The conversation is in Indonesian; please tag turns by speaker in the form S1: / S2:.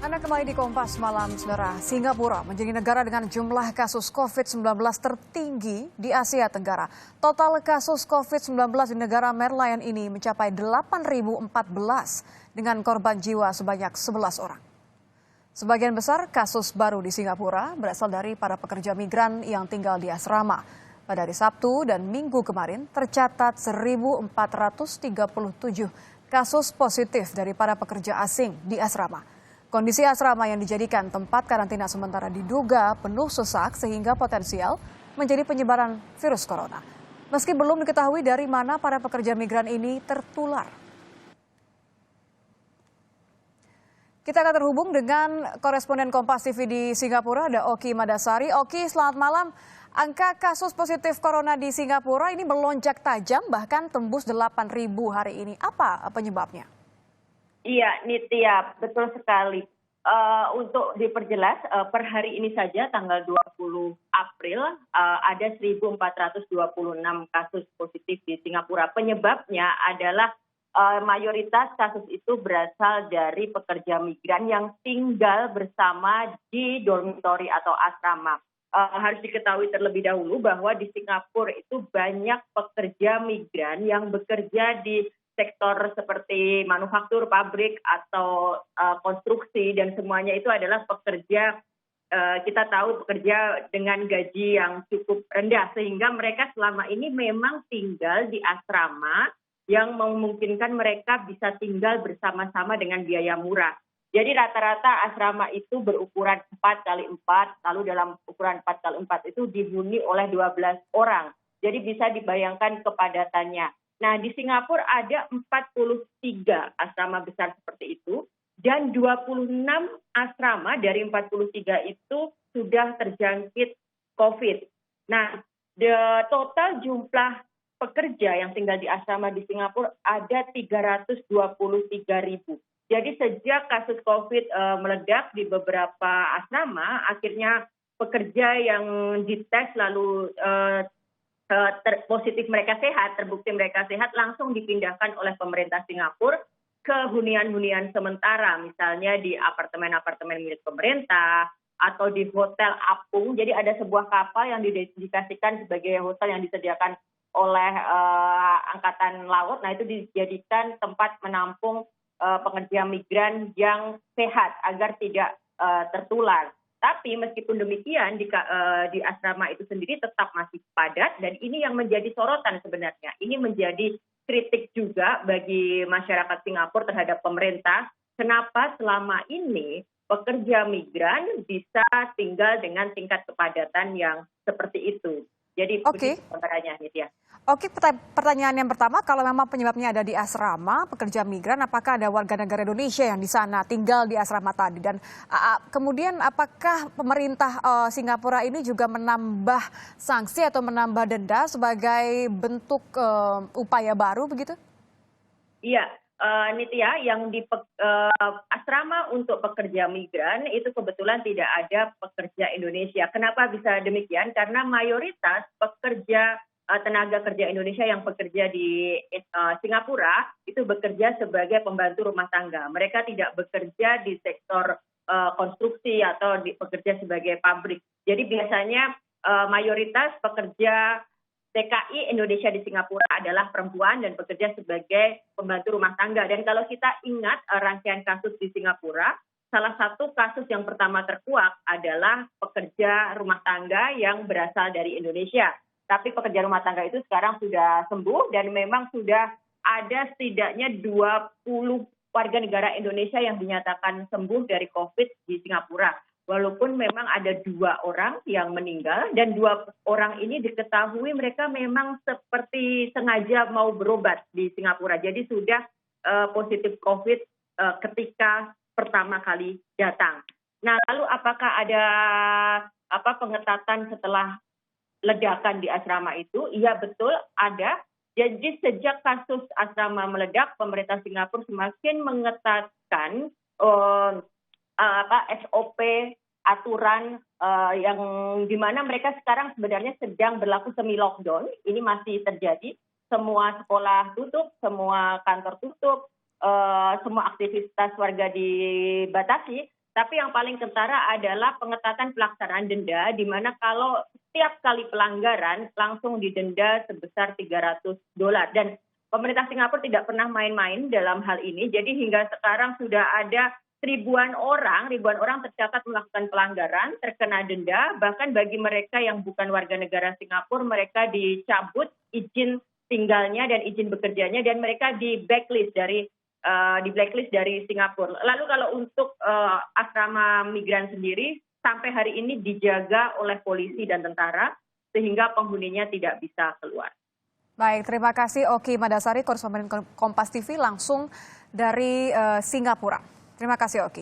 S1: Anda kembali di Kompas Malam, Saudara. Singapura menjadi negara dengan jumlah kasus COVID-19 tertinggi di Asia Tenggara. Total kasus COVID-19 di negara Merlion ini mencapai 8.014 dengan korban jiwa sebanyak 11 orang. Sebagian besar kasus baru di Singapura berasal dari para pekerja migran yang tinggal di asrama. Pada hari Sabtu dan Minggu kemarin tercatat 1.437 kasus positif dari para pekerja asing di asrama. Kondisi asrama yang dijadikan tempat karantina sementara diduga penuh sesak sehingga potensial menjadi penyebaran virus corona. Meski belum diketahui dari mana para pekerja migran ini tertular. Kita akan terhubung dengan koresponden Kompas TV di Singapura, ada Oki Madasari. Oki, selamat malam. Angka kasus positif corona di Singapura ini melonjak tajam bahkan tembus 8.000 hari ini. Apa penyebabnya?
S2: Iya, Nitya, betul sekali. Untuk diperjelas, per hari ini saja tanggal 20 April ada 1.426 kasus positif di Singapura. Penyebabnya adalah mayoritas kasus itu berasal dari pekerja migran yang tinggal bersama di dormitori atau asrama. Harus diketahui terlebih dahulu bahwa di Singapura itu banyak pekerja migran yang bekerja di sektor seperti manufaktur, pabrik, atau konstruksi, dan semuanya itu adalah pekerja, kita tahu pekerja dengan gaji yang cukup rendah, sehingga mereka selama ini memang tinggal di asrama yang memungkinkan mereka bisa tinggal bersama-sama dengan biaya murah. Jadi rata-rata asrama itu berukuran 4x4, lalu dalam ukuran 4x4 itu dihuni oleh 12 orang. Jadi bisa dibayangkan kepadatannya. Nah, di Singapura ada 43 asrama besar seperti itu, dan 26 asrama dari 43 itu sudah terjangkit COVID. Nah, total jumlah pekerja yang tinggal di asrama di Singapura ada 323.000. Jadi sejak kasus COVID meledak di beberapa asrama, akhirnya pekerja yang dites lalu positif mereka sehat, terbukti mereka sehat, langsung dipindahkan oleh pemerintah Singapura ke hunian-hunian sementara, misalnya di apartemen-apartemen milik pemerintah atau di hotel apung. Jadi ada sebuah kapal yang didedikasikan sebagai hotel yang disediakan oleh Angkatan Laut. Nah, itu dijadikan tempat menampung pekerja migran yang sehat agar tidak tertular. Tapi meskipun demikian di asrama itu sendiri tetap masih padat, dan ini yang menjadi sorotan sebenarnya. Ini menjadi kritik juga bagi masyarakat Singapura terhadap pemerintah. Kenapa selama ini pekerja migran bisa tinggal dengan tingkat kepadatan yang seperti itu? Jadi begitu pertanyaannya, Nitya.
S1: Oke, pertanyaan yang pertama, kalau memang penyebabnya ada di asrama pekerja migran, apakah ada warga negara Indonesia yang di sana tinggal di asrama tadi? Dan kemudian apakah pemerintah Singapura ini juga menambah sanksi atau menambah denda sebagai bentuk upaya baru begitu?
S2: Iya, Nitya, yang di asrama untuk pekerja migran itu kebetulan tidak ada pekerja Indonesia. Kenapa bisa demikian? Karena mayoritas pekerja tenaga kerja Indonesia yang bekerja di Singapura itu bekerja sebagai pembantu rumah tangga. Mereka tidak bekerja di sektor konstruksi atau bekerja sebagai pabrik. Jadi biasanya mayoritas pekerja TKI Indonesia di Singapura adalah perempuan dan bekerja sebagai pembantu rumah tangga. Dan kalau kita ingat rangkaian kasus di Singapura, salah satu kasus yang pertama terkuak adalah pekerja rumah tangga yang berasal dari Indonesia. Tapi pekerja rumah tangga itu sekarang sudah sembuh dan memang sudah ada setidaknya 20 warga negara Indonesia yang dinyatakan sembuh dari COVID di Singapura. Walaupun memang ada 2 orang yang meninggal, dan 2 orang ini diketahui mereka memang seperti sengaja mau berobat di Singapura. Jadi sudah positif COVID ketika pertama kali datang. Nah, lalu apakah ada pengetatan setelah ledakan di asrama itu? Iya, betul ada. Jadi sejak kasus asrama meledak, pemerintah Singapura semakin mengetatkan SOP aturan yang di mana mereka sekarang sebenarnya sedang berlaku semi lockdown. Ini masih terjadi. Semua sekolah tutup, semua kantor tutup, semua aktivitas warga dibatasi. Tapi yang paling kentara adalah pengetatan pelaksanaan denda, di mana kalau setiap kali pelanggaran langsung didenda sebesar $300. Dan pemerintah Singapura tidak pernah main-main dalam hal ini. Jadi hingga sekarang sudah ada ribuan orang tercatat melakukan pelanggaran, terkena denda. Bahkan bagi mereka yang bukan warga negara Singapura, mereka dicabut izin tinggalnya dan izin bekerjanya, dan mereka di blacklist dari Singapura. Lalu kalau untuk asrama migran sendiri, sampai hari ini dijaga oleh polisi dan tentara, sehingga penghuninya tidak bisa keluar.
S1: Baik, terima kasih Oki Madasari, koresponden Kompas TV langsung dari Singapura. Terima kasih Oki.